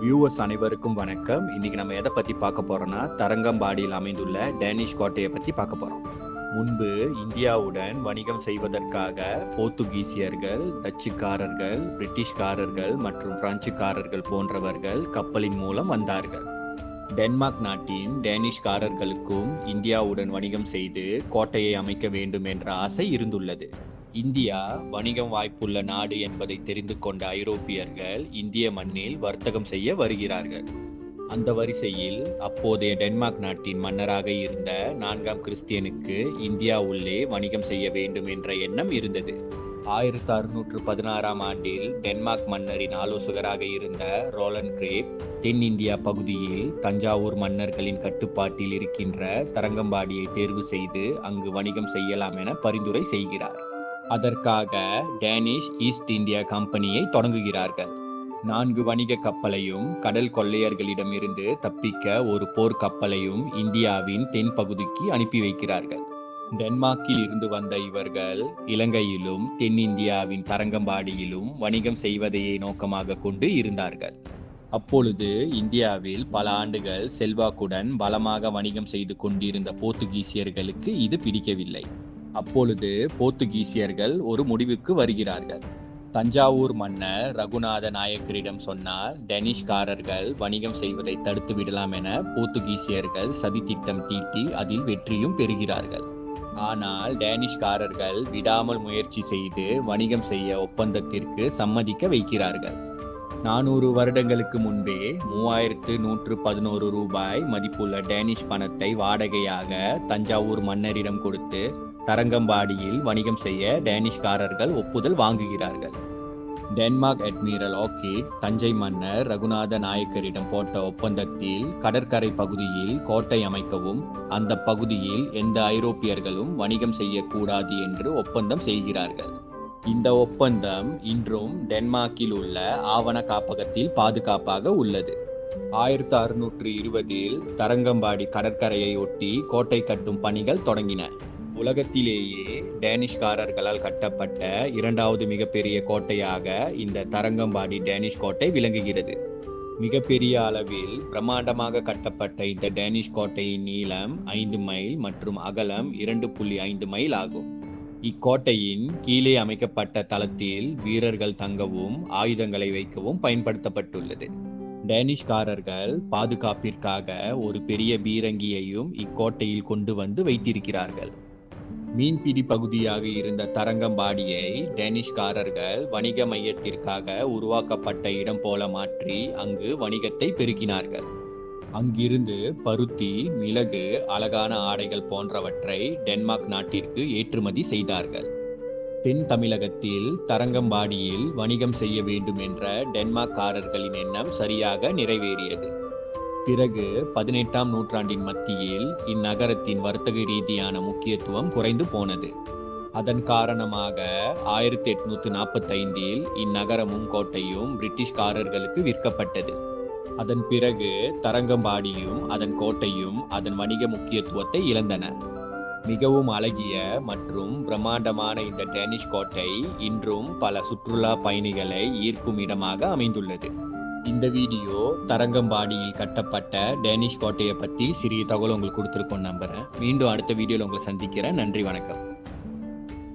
Viewers அனைவருக்கும் வணக்கம். இன்னைக்கு நம்ம எதை பத்தி பார்க்க போறோம்னா தரங்கம்பாடியில் அமைந்துள்ள டேனிஷ் கோட்டையை பத்தி பார்க்க போறோம். முன்பு இந்தியாவுடன் வணிகம் செய்வதற்காக போர்த்துகீசியர்கள், டச்சுக்காரர்கள், பிரிட்டிஷ்காரர்கள் மற்றும் பிரெஞ்சுக்காரர்கள் போன்றவர்கள் கப்பலின் மூலம் வந்தார்கள். டென்மார்க் நாட்டின் டேனிஷ்காரர்களுக்கும் இந்தியாவுடன் வணிகம் செய்து கோட்டையை அமைக்க வேண்டும் என்ற ஆசை இருந்துள்ளது. இந்தியா வணிகம் வாய்ப்புள்ள நாடு என்பதை தெரிந்து கொண்ட ஐரோப்பியர்கள் இந்திய மண்ணில் வர்த்தகம் செய்ய வருகிறார்கள். அந்த வரிசையில் அப்போதைய டென்மார்க் நாட்டின் மன்னராக இருந்த 4ஆம் கிறிஸ்டியனுக்கு இந்தியா உள்ளே வணிகம் செய்ய வேண்டும் என்ற எண்ணம் இருந்தது. 1616ஆம் ஆண்டில் டென்மார்க் மன்னரின் ஆலோசகராக இருந்த ரோலண்ட் கிரேப் தென்னிந்தியா பகுதியில் தஞ்சாவூர் மன்னர்களின் கட்டுப்பாட்டில் இருக்கின்ற தரங்கம்பாடியை தேர்வு செய்து அங்கு வணிகம் செய்யலாம் என பரிந்துரை செய்கிறார். அதற்காக டேனிஷ் ஈஸ்ட் இந்தியா கம்பெனியை தொடங்குகிறார்கள். 4 வணிக கப்பலையும் கடல் கொள்ளையர்களிடமிருந்து தப்பிக்க ஒரு போர் கப்பலையும் இந்தியாவின் தென் பகுதிக்கு அனுப்பி வைக்கிறார்கள். டென்மார்க்கில் இருந்து வந்த இவர்கள் இலங்கையிலும் தென்னிந்தியாவின் தரங்கம்பாடியிலும் வணிகம் செய்வதையே நோக்கமாக கொண்டு இருந்தார்கள். அப்பொழுது இந்தியாவில் பல ஆண்டுகள் செல்வாக்குடன் பலமாக வணிகம் செய்து கொண்டிருந்த போர்த்துகீசியர்களுக்கு இது பிடிக்கவில்லை. அப்பொழுது போர்த்துகீசியர்கள் ஒரு முடிவுக்கு வருகிறார்கள். தஞ்சாவூர் மன்னர் ரகுநாத நாயக்கரிடம் சொன்னால் டேனிஷ்காரர்கள் வணிகம் செய்வதை தடுத்து விடலாம் என போர்த்துகீசியர்கள் சதித்திட்டம் தீட்டி அதில் வெற்றியும் பெறுகிறார்கள். ஆனால் டேனிஷ்காரர்கள் விடாமல் முயற்சி செய்து வணிகம் செய்ய ஒப்பந்தத்திற்கு சம்மதிக்க வைக்கிறார்கள். 400 வருடங்களுக்கு முன்பே 3111 ரூபாய் மதிப்புள்ள டேனிஷ் பணத்தை வாடகையாக தஞ்சாவூர் மன்னரிடம் கொடுத்து தரங்கம்பாடியில் வணிகம் செய்ய டேனிஷ்காரர்கள் ஒப்புதல் வாங்குகிறார்கள். டென்மார்க் அட்மிரல் ஆர்கிட் தஞ்சை மன்னர் ரகுநாத நாயக்கரிடம் போட்ட ஒப்பந்தத்தில் கடற்கரை பகுதியில் கோட்டை அமைக்கவும் அந்த பகுதியில் எந்த ஐரோப்பியர்களும் வணிகம் செய்யக்கூடாது என்று ஒப்பந்தம் செய்கிறார்கள். இந்த ஒப்பந்தம் இன்றும் டென்மார்க்கில் உள்ள ஆவண காப்பகத்தில் பாதுகாப்பாக உள்ளது. 1620இல் தரங்கம்பாடி கடற்கரையை ஒட்டி கோட்டை கட்டும் பணிகள் தொடங்கின. உலகத்திலேயே டேனிஷ்காரர்களால் கட்டப்பட்ட 2வது மிகப்பெரிய கோட்டையாக இந்த தரங்கம்பாடி டேனிஷ் கோட்டை விளங்குகிறது. மிகப்பெரிய அளவில் பிரம்மாண்டமாக கட்டப்பட்ட இந்த டேனிஷ் கோட்டையின் நீளம் 5 மைல் மற்றும் அகலம் 2.5 மைல் ஆகும். இக்கோட்டையின் கீழே அமைக்கப்பட்ட தளத்தில் வீரர்கள் தங்கவும் ஆயுதங்களை வைக்கவும் பயன்படுத்தப்பட்டுள்ளது. டேனிஷ்காரர்கள் பாதுகாப்பிற்காக ஒரு பெரிய பீரங்கியையும் இக்கோட்டையில் கொண்டு வந்து வைத்திருக்கிறார்கள். மீன்பிடி பகுதியாக இருந்த தரங்கம்பாடியை டேனிஷ்காரர்கள் வணிக மையத்திற்காக உருவாக்கப்பட்ட இடம் போல மாற்றி அங்கு வணிகத்தை பெருக்கினார்கள். அங்கிருந்து பருத்தி, மிளகு, அழகான ஆடைகள் போன்றவற்றை டென்மார்க் நாட்டிற்கு ஏற்றுமதி செய்தார்கள். தென் தமிழகத்தில் தரங்கம்பாடியில் வணிகம் செய்ய வேண்டும் என்ற டென்மார்க்காரர்களின் எண்ணம் சரியாக நிறைவேறியது. பிறகு 18ஆம் நூற்றாண்டின் மத்தியில் இந்நகரத்தின் வர்த்தக ரீதியான முக்கியத்துவம் குறைந்து போனது. அதன் காரணமாக 1845இல் இந்நகரமும் கோட்டையும் பிரிட்டிஷ்காரர்களுக்கு விற்கப்பட்டது. அதன் பிறகு தரங்கம்பாடியும் அதன் கோட்டையும் அதன் வணிக முக்கியத்துவத்தை இழந்தன. மிகவும் அழகிய மற்றும் பிரம்மாண்டமான இந்த டேனிஷ் கோட்டை இன்றும் பல சுற்றுலா பயணிகளை ஈர்க்கும் இடமாக அமைந்துள்ளது. இந்த வீடியோ தரங்கம்பாடியில் கட்டப்பட்ட டேனிஷ் கோட்டையை பற்றி சிறிய தகவல் உங்களுக்கு கொடுத்துருக்கோன்னு நம்புறேன். மீண்டும் அடுத்த வீடியோவில் உங்களை சந்திக்கிறேன். நன்றி, வணக்கம்.